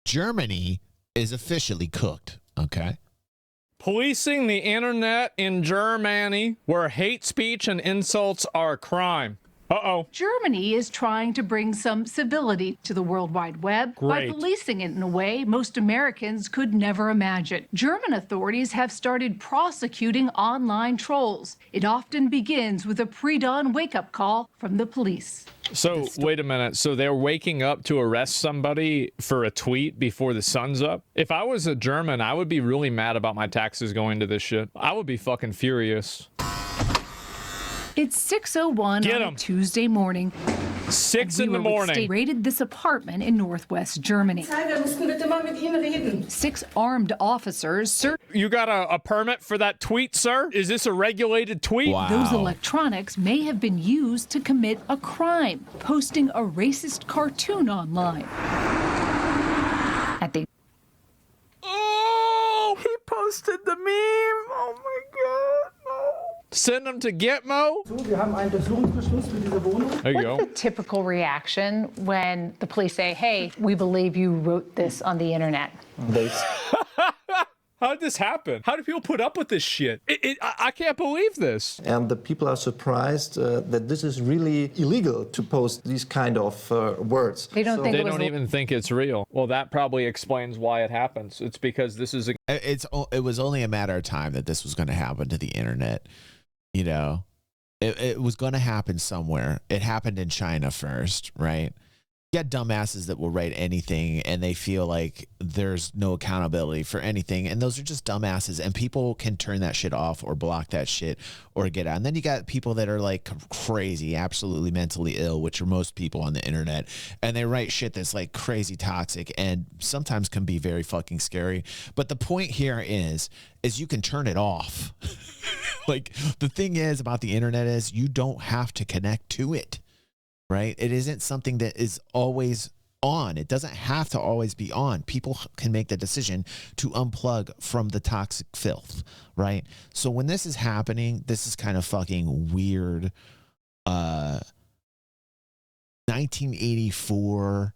Germany is officially cooked, okay? Policing the internet in Germany, where hate speech and insults are a crime. Uh-oh. Germany is trying to bring some civility to the World Wide Web by policing it in a way most Americans could never imagine. German authorities have started prosecuting online trolls. It often begins with a pre-dawn wake-up call from the police. So, wait a minute. So they're waking up to arrest somebody for a tweet before the sun's up? If I was a German, I would be really mad about my taxes going to this shit. I would be fucking furious. It's 6:01 on a Tuesday morning. 6 in the morning. Raided this apartment in northwest Germany. 6 armed officers. You got a permit for that tweet, sir? Is this a regulated tweet? Wow. Those electronics may have been used to commit a crime, posting a racist cartoon online. Oh, he posted the meme. Oh my God. No. Send them to Gitmo. There you go. What's the typical reaction when the police say, hey, we believe you wrote this on the internet? How did this happen? How do people put up with this shit? I can't believe this. And the people are surprised that this is really illegal to post these kind of words. They don't even think it's real. Well, that probably explains why it happens. It's because this is it was only a matter of time that this was going to happen to the internet. You know, it was going to happen somewhere. It happened in China first, right? You got dumbasses that will write anything and they feel like there's no accountability for anything. And those are just dumbasses, and people can turn that shit off or block that shit or get out. And then you got people that are like crazy, absolutely mentally ill, which are most people on the internet. And they write shit that's like crazy toxic and sometimes can be very fucking scary. But the point here is you can turn it off. Like, the thing is about the internet is you don't have to connect to it. Right? It isn't something that is always on. It doesn't have to always be on. People can make the decision to unplug from the toxic filth, right? So when this is happening, this is kind of fucking weird 1984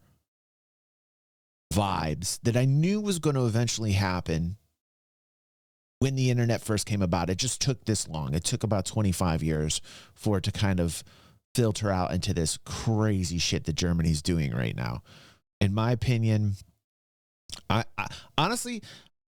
vibes that I knew was going to eventually happen when the internet first came about. It just took this long. It took about 25 years for it to kind of filter out into this crazy shit that Germany's doing right now. In my opinion, I honestly,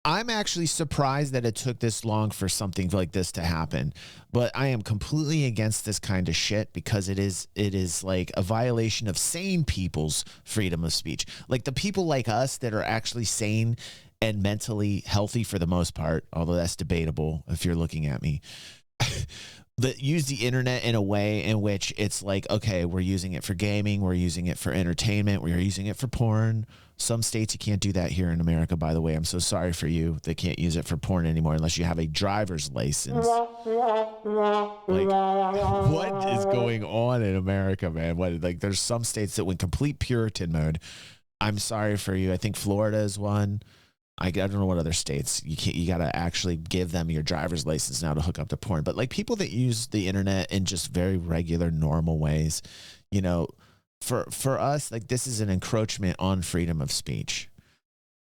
I'm actually surprised that it took this long for something like this to happen. But I am completely against this kind of shit because it is like a violation of sane people's freedom of speech. Like the people like us that are actually sane and mentally healthy for the most part, although that's debatable if you're looking at me. That use the internet in a way in which it's like, okay, we're using it for gaming, we're using it for entertainment, we're using it for porn. Some states you can't do that here in America, by the way. I'm so sorry for you. They can't use it for porn anymore unless you have a driver's license. Like, what is going on in America, man? Like, there's some states that went complete Puritan mode. I'm sorry for you. I think Florida is one. I don't know what other states you got to actually give them your driver's license now to hook up to porn. But like people that use the internet in just very regular, normal ways, you know, for us, like this is an encroachment on freedom of speech.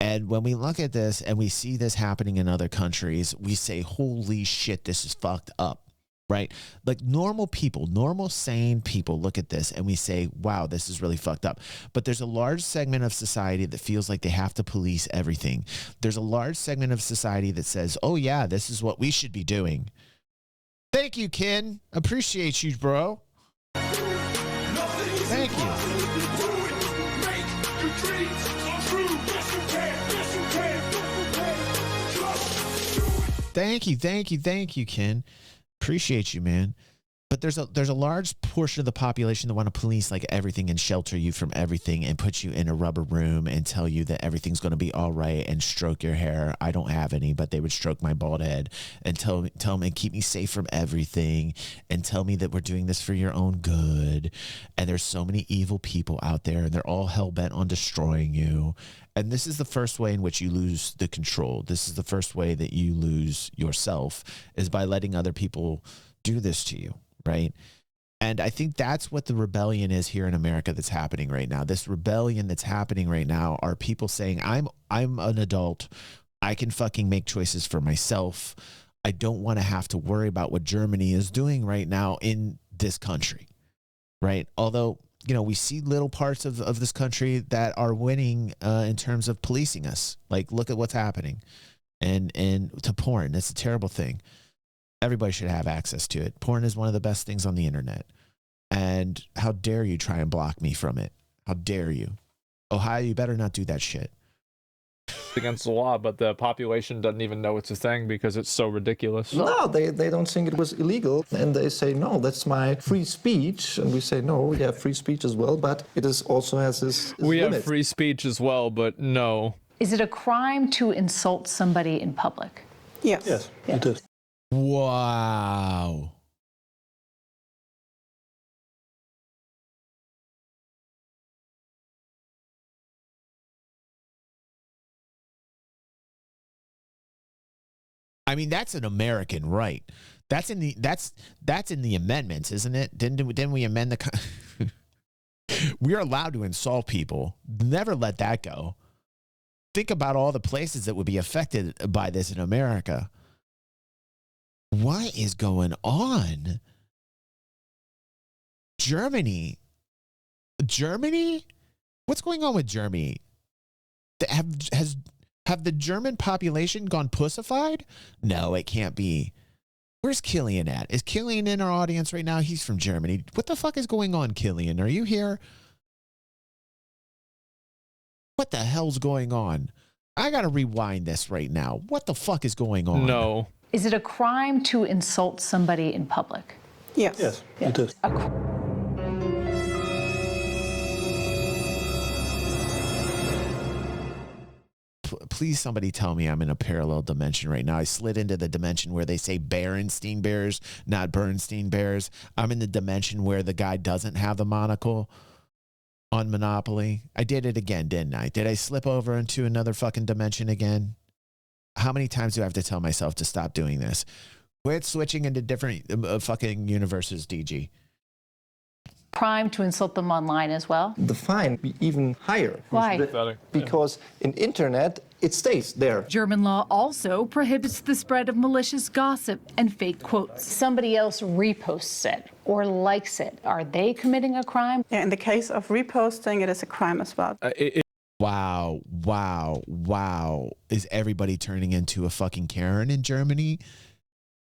And when we look at this and we see this happening in other countries, we say, holy shit, this is fucked up. Right? Like normal people, normal, sane people look at this and we say, wow, this is really fucked up. But there's a large segment of society that feels like they have to police everything. There's a large segment of society that says, oh yeah, this is what we should be doing. Thank you, Ken. Appreciate you, bro. Thank you. Thank you, Ken. Appreciate you, man. But there's a large portion of the population that want to police like everything and shelter you from everything and put you in a rubber room and tell you that everything's going to be all right and stroke your hair. I don't have any, but they would stroke my bald head and tell me and keep me safe from everything and tell me that we're doing this for your own good. And there's so many evil people out there and they're all hell bent on destroying you. And this is the first way in which you lose the control. This is the first way that you lose yourself is by letting other people do this to you. Right. And I think that's what the rebellion is here in America that's happening right now. This rebellion that's happening right now are people saying, I'm an adult. I can fucking make choices for myself. I don't want to have to worry about what Germany is doing right now in this country, right? Although, you know, we see little parts of this country that are winning in terms of policing us. Like, look at what's happening. And to porn, it's a terrible thing. Everybody should have access to it. Porn is one of the best things on the internet. And how dare you try and block me from it? How dare you? Ohio, you better not do that shit. Against the law, but the population doesn't even know it's a thing because it's so ridiculous. No, they don't think it was illegal. And they say, no, that's my free speech. And we say, no, we have free speech as well, but it is also has this We limit. have free speech as well, but no. Is it a crime to insult somebody in public? Yes. Yes, it is. Wow. I mean, that's an American right. That's in the amendments, isn't it? Didn't we amend the? We are allowed to insult people. Never let that go. Think about all the places that would be affected by this in America. What is going on? Germany? What's going on with Germany? Have the German population gone pussified? No, it can't be. Where's Killian at? Is Killian in our audience right now? He's from Germany. What the fuck is going on, Killian? Are you here? What the hell's going on? I gotta rewind this right now. What the fuck is going on? No. Is it a crime to insult somebody in public? Yes. Yes, it is. Please, somebody tell me I'm in a parallel dimension right now. I slid into the dimension where they say Berenstein Bears, not Bernstein Bears. I'm in the dimension where the guy doesn't have the monocle on Monopoly. I did it again, didn't I? Did I slip over into another fucking dimension again? How many times do I have to tell myself to stop doing this? Quit switching into different fucking universes, DG. Crime to insult them online as well? The fine be even higher. Why? Because in internet, it stays there. German law also prohibits the spread of malicious gossip and fake quotes. Somebody else reposts it or likes it. Are they committing a crime? Yeah, in the case of reposting, it is a crime as well. Wow. Is everybody turning into a fucking Karen in Germany?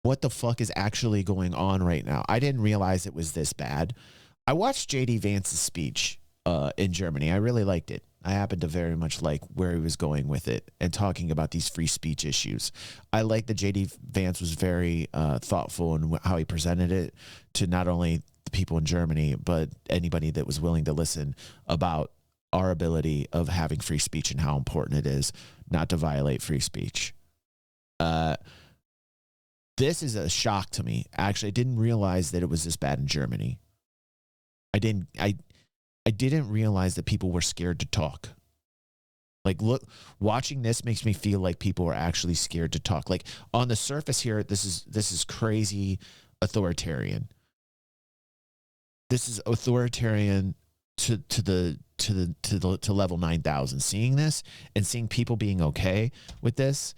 What the fuck is actually going on right now? I didn't realize it was this bad. I watched J.D. Vance's speech in Germany. I really liked it. I happen to very much like where he was going with it and talking about these free speech issues. I like that J.D. Vance was very thoughtful in how he presented it to not only the people in Germany, but anybody that was willing to listen about our ability of having free speech and how important it is not to violate free speech. This is a shock to me. Actually, I didn't realize that it was this bad in Germany. I didn't realize that people were scared to talk. Like, look, watching this makes me feel like people are actually scared to talk. Like, on the surface here, this is crazy authoritarian. This is authoritarian to level 9,000. Seeing this and seeing people being okay with this,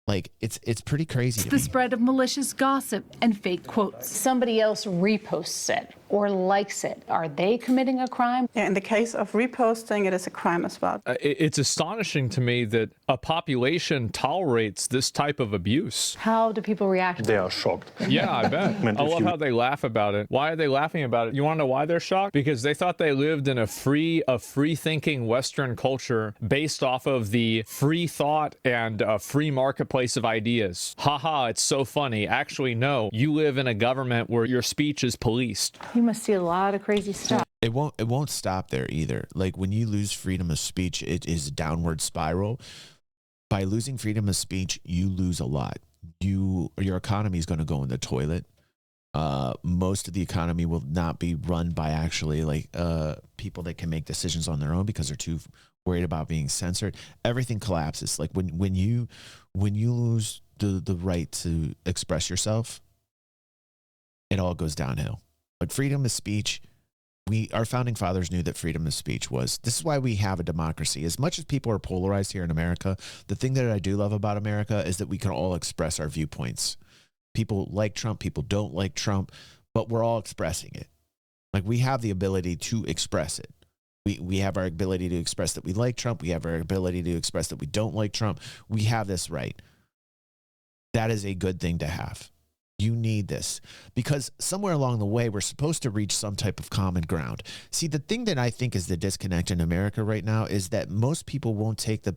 like, it's pretty crazy. The spread of malicious gossip and fake quotes. Somebody else reposts it or likes it. Are they committing a crime? Yeah, in the case of reposting, it is a crime as well. It's astonishing to me that a population tolerates this type of abuse. How do people react? They are shocked. Yeah, I bet. I love how they laugh about it. Why are they laughing about it? You want to know why they're shocked? Because they thought they lived in a free-thinking Western culture based off of the free thought and free marketplace of ideas. Haha, it's so funny. Actually, no. You live in a government where your speech is policed. You must see a lot of crazy stuff. It won't stop there either. Like, when you lose freedom of speech, it is a downward spiral. By losing freedom of speech, you lose a lot. Your economy is going to go in the toilet. Most of the economy will not be run by actually like people that can make decisions on their own because they're too worried about being censored. Everything collapses. Like, when you lose the right to express yourself, it all goes downhill. But freedom of speech, our founding fathers knew that freedom of speech was, this is why we have a democracy. As much as people are polarized here in America, the thing that I do love about America is that we can all express our viewpoints. People like Trump, people don't like Trump, but we're all expressing it. Like, we have the ability to express it. We have our ability to express that we like Trump. We have our ability to express that we don't like Trump. We have this right. That is a good thing to have. You need this because somewhere along the way, we're supposed to reach some type of common ground. See, the thing that I think is the disconnect in America right now is that most people won't take the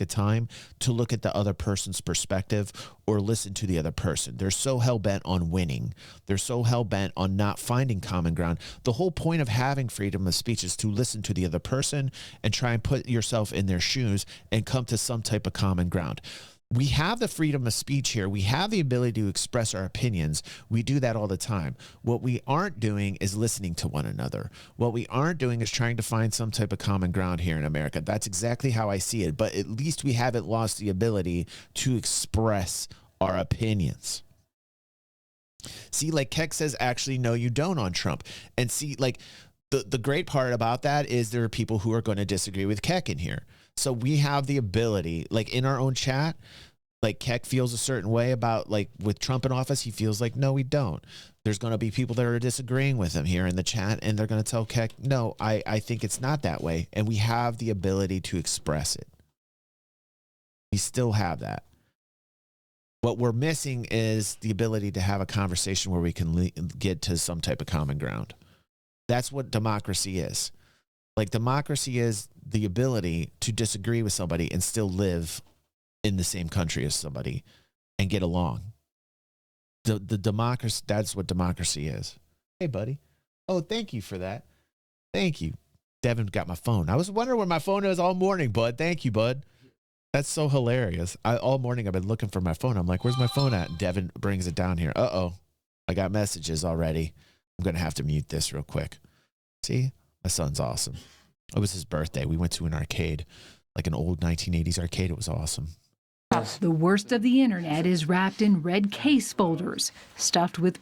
time to look at the other person's perspective or listen to the other person. They're so hell-bent on winning. They're so hell-bent on not finding common ground. The whole point of having freedom of speech is to listen to the other person and try and put yourself in their shoes and come to some type of common ground. We have the freedom of speech here. We have the ability to express our opinions. We do that all the time. What we aren't doing is listening to one another. What we aren't doing is trying to find some type of common ground here in America. That's exactly how I see it. But at least we haven't lost the ability to express our opinions. See, like Keck says, actually, no, you don't on Trump. And see, like the great part about that is there are people who are going to disagree with Keck in here. So we have the ability, like in our own chat, like Keck feels a certain way about, like, with Trump in office, he feels like, no, we don't. There's going to be people that are disagreeing with him here in the chat, and they're going to tell Keck, no, I think it's not that way. And we have the ability to express it. We still have that. What we're missing is the ability to have a conversation where we can get to some type of common ground. That's what democracy is. Like, democracy is the ability to disagree with somebody and still live in the same country as somebody and get along. The democracy, that's what democracy is. Hey, buddy. Oh, thank you for that. Thank you. Devin got my phone. I was wondering where my phone is all morning, bud. Thank you, bud. That's so hilarious. All morning I've been looking for my phone. I'm like, where's my phone at? And Devin brings it down here. Uh-oh. I got messages already. I'm going to have to mute this real quick. See? My son's awesome. It was his birthday. We went to an arcade, like an old 1980s arcade. It was awesome. The worst of the internet is wrapped in red case folders, stuffed with...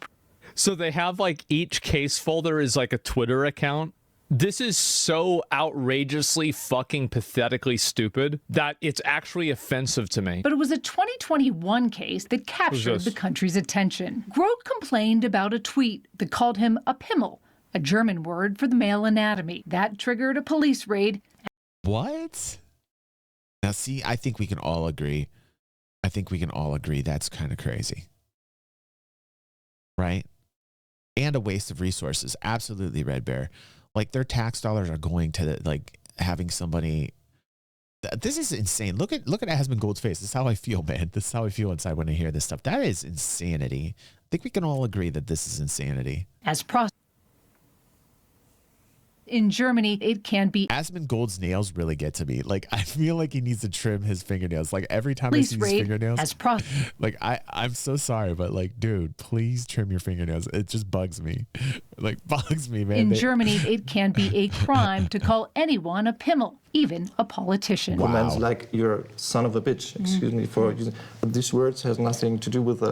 So they have, like, each case folder is like a Twitter account. This is so outrageously fucking pathetically stupid that it's actually offensive to me. But it was a 2021 case that captured the country's attention. Grote complained about a tweet that called him a pimmel, a German word for the male anatomy. That triggered a police raid. What? Now, see, I think we can all agree. I think we can all agree that's kind of crazy. Right? And a waste of resources. Absolutely, Red Bear. Like, their tax dollars are going to, like, having somebody... This is insane. Look at ASMONGOLD's face. This is how I feel, man. This is how I feel inside when I hear this stuff. That is insanity. I think we can all agree that this is insanity. As in Germany, it can be... ASMONGOLD's nails really get to me. Like, I feel like he needs to trim his fingernails. Like, every time I see his fingernails... like, I'm so sorry, but, like, dude, please trim your fingernails. It just bugs me. Like, bugs me, man. In Germany, it can be a crime to call anyone a pimmel, even a politician. Wow. Comments like, you're son of a bitch, excuse me for using... These words has nothing to do with...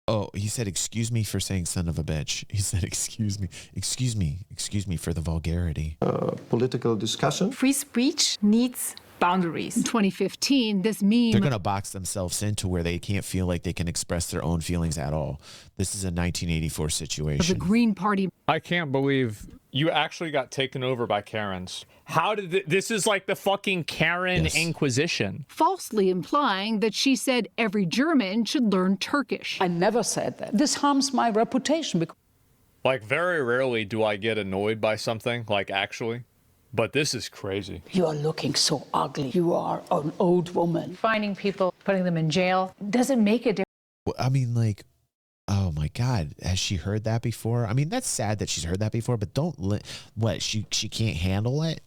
Oh, he said, excuse me for saying son of a bitch. He said, excuse me for the vulgarity. Political discussion. Free speech needs boundaries. In 2015, this meme... They're going to box themselves into where they can't feel like they can express their own feelings at all. This is a 1984 situation. The Green Party... I can't believe you actually got taken over by Karens. How did this is like the fucking Karen Inquisition. Falsely implying that she said every German should learn Turkish. I never said that. This harms my reputation. Like, very rarely do I get annoyed by something, like, actually. But this is crazy. You are looking so ugly. You are an old woman. Finding people, putting them in jail, doesn't make a difference. Well, I mean, like, oh my God, has she heard that before? I mean, that's sad that she's heard that before, but she can't handle it?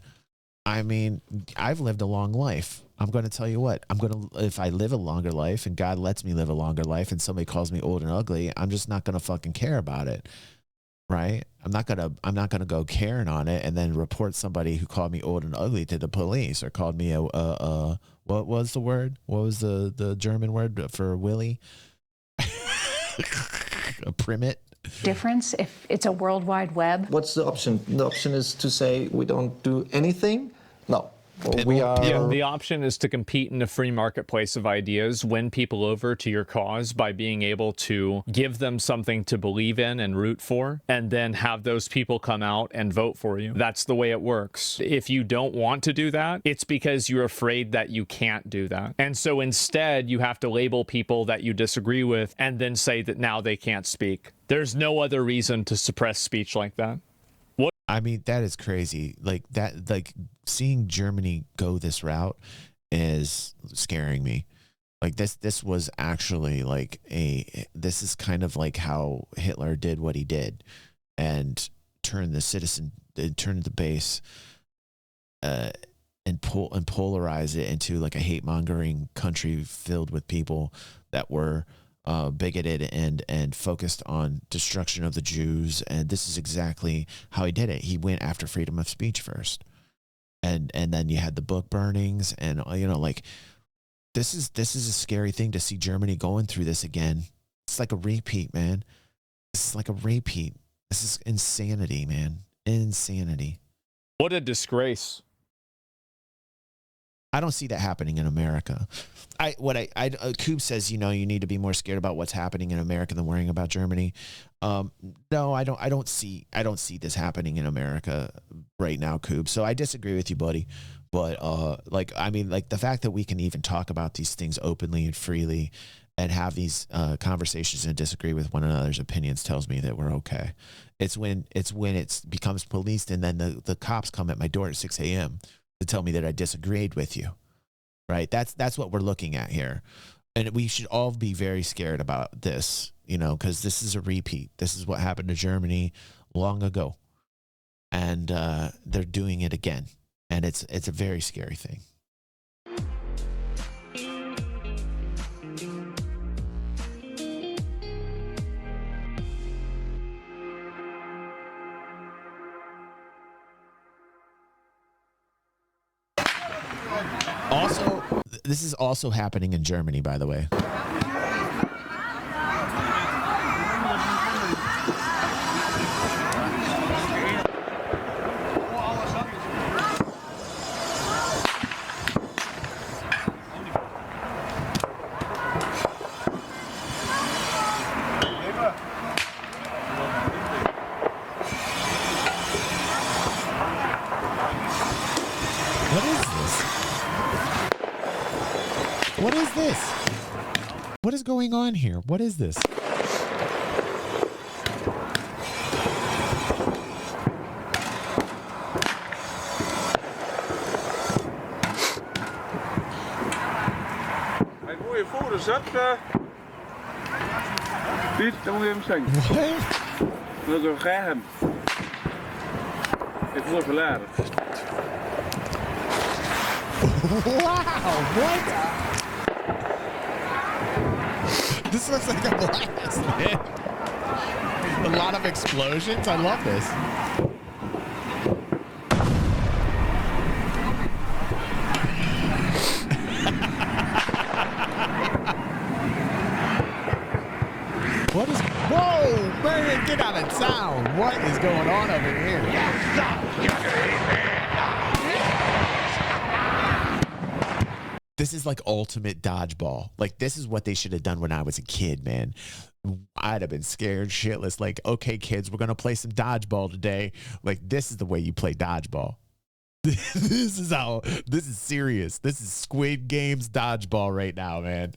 I mean, I've lived a long life. I'm going to tell you what, if I live a longer life and God lets me live a longer life and somebody calls me old and ugly, I'm just not going to fucking care about it. Right? I'm not gonna go Karen on it and then report somebody who called me old and ugly to the police or called me what was the word? What was the German word for Willie? A primate. difference if it's a World Wide Web? What's the option? The option is to say we don't do anything? No. We are... Yeah, the option is to compete in a free marketplace of ideas, win people over to your cause by being able to give them something to believe in and root for, and then have those people come out and vote for you. That's the way it works. If you don't want to do that, it's because you're afraid that you can't do that. And so instead, you have to label people that you disagree with and then say that now they can't speak. There's no other reason to suppress speech like that. I mean, that is crazy. Like that, like seeing Germany go this route is scaring me. Like this was actually like this is kind of like how Hitler did what he did and turned the base and polarize it into like a hate mongering country filled with people that were bigoted and focused on destruction of the Jews. And this is exactly how he did it. He went after freedom of speech first. And then you had the book burnings and, you know, like this is a scary thing to see Germany going through this again. It's like a repeat, man. This is like a repeat. This is insanity, man. Insanity. What a disgrace. I don't see that happening in America. Coop says, you know, you need to be more scared about what's happening in America than worrying about Germany. No, I don't see this happening in America right now, Coop. So I disagree with you, buddy. But like, I mean, like the fact that we can even talk about these things openly and freely and have these conversations and disagree with one another's opinions tells me that we're okay. It's when it becomes policed and then the cops come at my door at 6 a.m. to tell me that I disagreed with you, right? That's what we're looking at here. And we should all be very scared about this, you know, because this is a repeat. This is what happened to Germany long ago. And they're doing it again. And it's a very scary thing. Also, this is also happening in Germany, by the way. What is this? What is going on here? What is this? Hij moet je voor de zet. Piet, dan moet je hem zeggen. What? Dat is een geheim. Ik word verladen. Wow, what? This looks like a blast, man. A lot of explosions. I love this. What is... Whoa, man, get out of town. What is going on over here? This is like ultimate dodgeball. Like, this is what they should have done when I was a kid, man. I'd have been scared shitless. Like, okay, kids, we're going to play some dodgeball today. Like, this is the way you play dodgeball. This is serious. This is Squid Games dodgeball right now, man.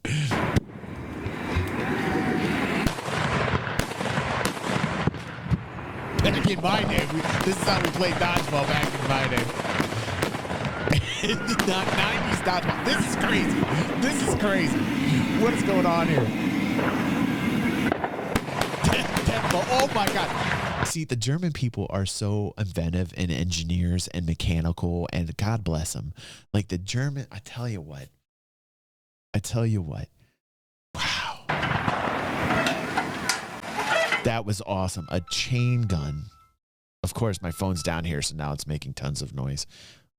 Back in my day, this is how we played dodgeball back in my day. 90s dodgeball. This is crazy. This is crazy. What is going on here? Oh my God. See, the German people are so inventive and engineers and mechanical, and God bless them. Like the German, I tell you what. Wow. That was awesome. A chain gun. Of course, my phone's down here, so now it's making tons of noise.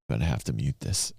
I'm going to have to mute this.